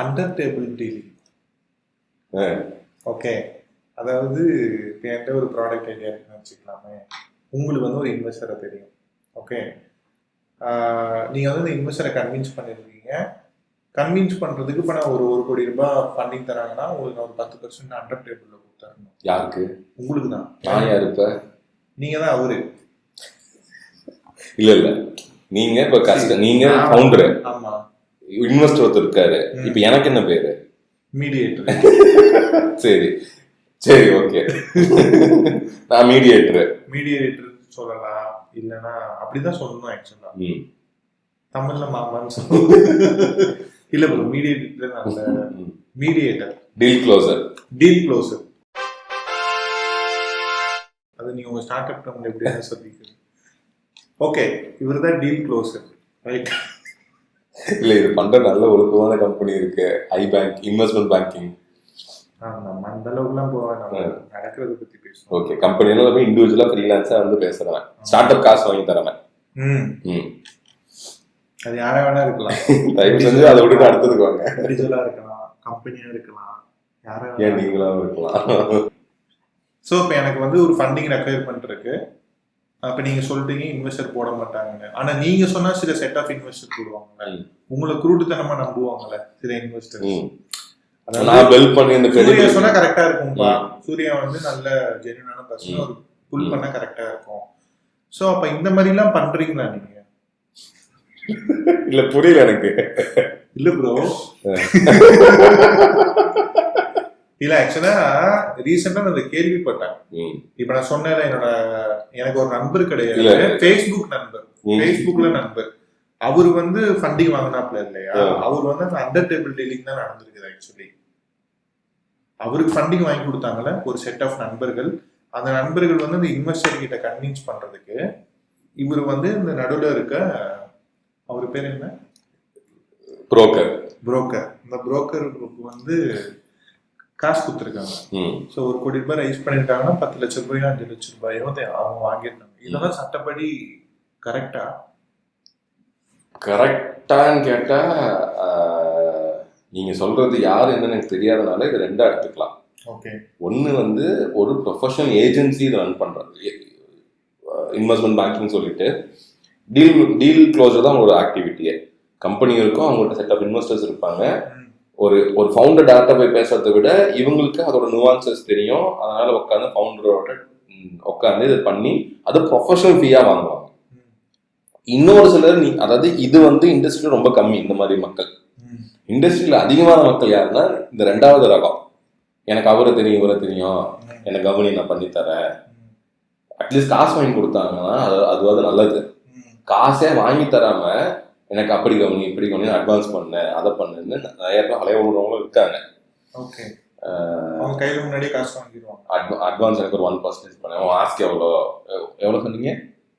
Under table dealing. Okay, அதாவது இப்போ என்கிட்ட ஒரு ப்ராடக்ட் ஐடியா இருக்குன்னு வச்சுக்கலாமே. உங்களுக்கு வந்து ஒரு இன்வெஸ்டரை தெரியும். ஓகே, நீங்கள் வந்து இந்த இன்வெஸ்டரை கன்வின்ஸ் பண்ணியிருக்கீங்க. கன்வின்ஸ் பண்ணுறதுக்கு இப்போ நான் ஒரு கோடி ரூபாய் ஃபண்டிங் தராங்கன்னா உங்களுக்கு நான் ஒரு 10% அண்டர் டேபிளில் கொடுத்துறணும். யாருக்கு? உங்களுக்கு தான். நான் யார்? இப்போ நீங்கள் தான் அவரு. இல்லை இல்லை, நீங்கள் இப்போ நீங்கள் ஃபவுண்டரு. ஆமாம், இன்வெஸ்டர் ஒருத்தர் இருக்காரு. இப்போ எனக்கு என்ன பேரு? மீடியேட்டர். சரி சரி, ஓகே. நான் மீடியேட்டர் சொல்லலாம், இல்லைன்னா அப்படிதான் சொல்லணும். ஆக்சுவலா தமிழ்ல மாமான்னு இல்ல ப்ரோ, மீடியேட்டர் நல்ல மீடியேட்டர். Deal closer. அது நீங்க உங்க ஸ்டார்ட் அப் டம்ல எப்படின்னு சொல்லிக்கிறீங்க. ஓகே, இவர் தான் டீல் க்ளோசர், ரைட்? இல்ல, இது பண்ற நல்ல ஒழுக்கமான கம்பெனி இருக்கு, ஐ பேங்க், இன்வெஸ்ட்மெண்ட் பேங்கிங். நம்ம அந்த அளவுக்குலாம் போவேன், நம்ம நடக்கிறத பத்தி பேசுவோம். ஓகே, கம்பெனில போய் இண்டிவிஜுவலா ஃப்ரீலான்ஸா வந்து பேசுறேன், ஸ்டார்ட் அப் காசு வாங்கி தரேன். அது யாரா வேணா இருக்கலாம். தயவு செஞ்சு அதை விட்டு அடுத்ததுக்கு வாங்க. இண்டிவிஜுவலா இருக்கலாம், கம்பெனியா இருக்கலாம், யாரா ஏன் நீங்களாவும் இருக்கலாம். ஸோ இப்போ எனக்கு வந்து ஒரு ஃபண்டிங் ரெக்யர்மெண்ட் இருக்கு. அப்போ நீங்க சொல்லிட்டீங்க இன்வெஸ்டர் போட மாட்டாங்கன்னு. ஆனா நீங்க சொன்னா சில செட் ஆஃப் இன்வெஸ்டர் போடுவாங்கல்ல, உங்களை குருட்டுத்தனமா நம்புவாங்கல்ல சில இன்வெஸ்டர். நான் பெல் பண்ணி இந்த சூர்யா சொன்னா கரெக்டா இருக்கும்பா, சூர்யா வந்து நல்ல ஜென்யூனான பர்சன், ஒரு புல் பண்ணா கரெக்டா இருக்கும். ஸோ அப்ப இந்த மாதிரி எல்லாம் பண்றீங்களா நீங்க? இல்ல, புரியல எனக்கு. இல்ல ப்ரோ, இல்ல ஆக்சுவலா ரீசெண்டா நான் கேள்விப்பட்டேன். இப்ப நான் சொன்னேன், எனக்கு ஒரு நண்பர் கிடையாது, ஃபேஸ்புக் நண்பர், ஃபேஸ்புக்ல நண்பர். அவரு வந்து ஃபண்டிங் வாங்கினாப்ல இல்லையா, அவர் வந்து அந்த அண்டர் டேபிள் டீலிங் தான் நடந்திருக்குது. ஆக்சுவலி அவருக்கு ஃபண்டிங் வாங்கி கொடுத்தாங்கல்ல ஒரு செட் ஆஃப் நண்பர்கள். அந்த நண்பர்கள் வந்து அந்த இன்வெஸ்டர் கிட்ட கன்வின்ஸ் பண்றதுக்கு இவர் வந்து இந்த நடுவில் இருக்க, அவர் பேர் என்ன, புரோக்கர். இந்த புரோக்கருக்கு வந்து காசு கொடுத்துருக்காங்க. ஸோ ஒரு கோடி ரூபாய் ரைஸ் பண்ணிருக்காங்கன்னா 10 லட்சம் ரூபாயோ 5 லட்சம் ரூபாயோ அவங்க வாங்கியிருக்காங்க. இதெல்லாம் சட்டப்படி கரெக்டான்னு கேட்டா நீங்க சொல்றது யாரு என்னன்னு எனக்கு தெரியாதனால இது ரெண்டா எடுத்துக்கலாம். ஓகே, ஒன்னு வந்து ஒரு ப்ரொஃபஷனல் ஏஜென்சி ரன் பண்றது, இன்வெஸ்ட்மெண்ட் பேங்கிங் சொல்லிட்டு டீல் க்ளோசர் தான் ஒரு ஆக்டிவிட்டியே. கம்பெனி இருக்கும், அவங்கள்ட்ட செட் ஆஃப் இன்வெஸ்டர்ஸ் இருப்பாங்க. ஒரு ஃபவுண்டர் டேரக்டா போய் பேசுறதை விட இவங்களுக்கு அதோட நுவான்சஸ் தெரியும். அதனால உட்காந்து ஃபவுண்டரோட உட்காந்து இது பண்ணி அது ப்ரொஃபஷனல் ஃபீயா வாங்குவாங்க. இன்னொரு சிலர் அதாவது இது வந்து இண்டஸ்ட்ரியில ரொம்ப கம்மி இந்த மாதிரி மக்கள். இண்டஸ்ட்ரியில அதிகமான மக்கள் யாருன்னா இந்த ரெண்டாவது ரகம், எனக்கு அவரை தெரியும் இவரை தெரியும், எனக்கு கவனி நான் பண்ணி தரேன், அட்லீஸ்ட் காசு வாங்கி கொடுத்தாங்கன்னா அதுவாது நல்லது. காசே வாங்கி தராம எனக்கு அப்படி கவனி இப்படி கவனி அட்வான்ஸ் பண்ணு அதை பண்ணுன்னு நிறைய பேர் அலைய விடுறவங்களும் இருக்காங்க. ஓகே, அவங்க கையில முன்னாடியே காசு வாங்கிடுவாங்க. அட்வான்ஸ் எனக்கு ஒரு 1% பண்ணேன். அவன் ஆஸ்க் எவ்வளோ சொன்னீங்க?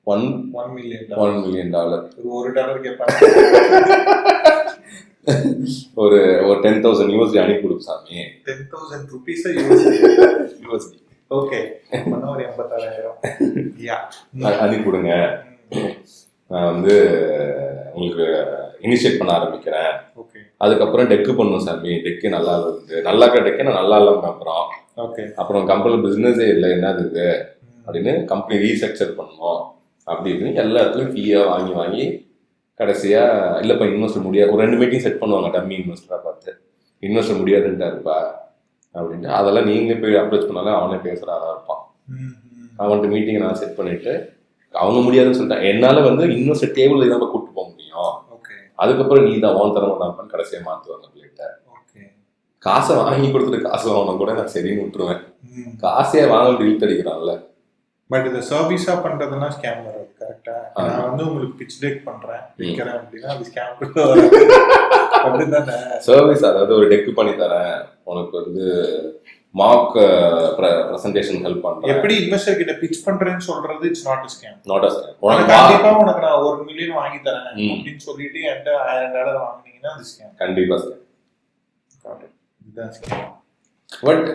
$1 million. ஒரு டாலர் கேட்பாங்க. ஒரு 10,000 USD அனுப்பி கொடுக்கும் சாமி. 10,000 rupees USD. ஓகே, ஒரு 86,000 அனுப்பி கொடுங்க. நான் வந்து உங்களுக்கு இனிஷியேட் பண்ண ஆரம்பிக்கிறேன். அதுக்கப்புறம் டெக்கு பண்ணும் சாமி, டெக்கு நல்லா இருக்குது, நல்லா டெக்கு நான் நல்லா இல்லாம அப்புறம் கம்பெனி பிசினஸே இல்லை என்னது இது அப்படின்னு கம்பெனி ரீஸ்ட்ரக்சர் பண்ணணும் அப்படின்னு எல்லா இடத்துலையும் ஃபீயா வாங்கி கடைசியா இல்லப்பா இன்வெஸ்டர் முடியாது, ஒரு 2 மீட்டிங் செட் பண்ணுவாங்க டம்மி இன்வெஸ்டரா பார்த்து, இன்வெஸ்டர் முடியாதுன்ட்டாருப்பா அப்படின்ட்டு. அதெல்லாம் நீங்களே போய் அப்ரோச் பண்ணாலும் அவனே பேசுறாரா இருப்பான். அவன்கிட்ட மீட்டிங்கை நான் செட் பண்ணிட்டு அவங்க முடியாதுன்னு சொல்லிட்டேன். என்னால வந்து இன்வெஸ்டர் டேபிள் இல்லாம கூப்பிட்டு போக முடியும். அதுக்கப்புறம் நீ தான் ஓன் தரமா தான் கடைசியா மாத்துவாங்க பிள்ளைகிட்ட. காசை வாங்கி கொடுத்துட்டு காசு வாங்கணும் கூட நான் சரின்னு விட்டுருவேன். காசையே வாங்க டீல் தடிக்கிறான்ல. பட் இந்த சர்வீஸா பண்றதுன்னா ஸ்கேம் வராது. கரெக்டா, நான் வந்து உங்களுக்கு பிட்ச் டெக் பண்றேன் விற்கிறேன் அப்படின்னா அது ஸ்கேம் அப்படிதானே. சர்வீஸ் அதாவது ஒரு டெக் பண்ணி தரேன், உனக்கு வந்து மார்க் பிரசன்டேஷன் ஹெல்ப் பண்றேன், எப்படி இன்வெஸ்டர் கிட்ட பிட்ச் பண்றேன்னு சொல்றது இட்ஸ் நாட் a scam. கண்டிப்பா உனக்கு நான் 1 million வாங்கி தரேன் அப்படின்னு சொல்லிட்டு என்கிட்ட $1,000 வாங்குனீங்கன்னா அது ஸ்கேம். கண்டிப்பா ஸ்கேம். இதுதான் ஸ்கேம். பட்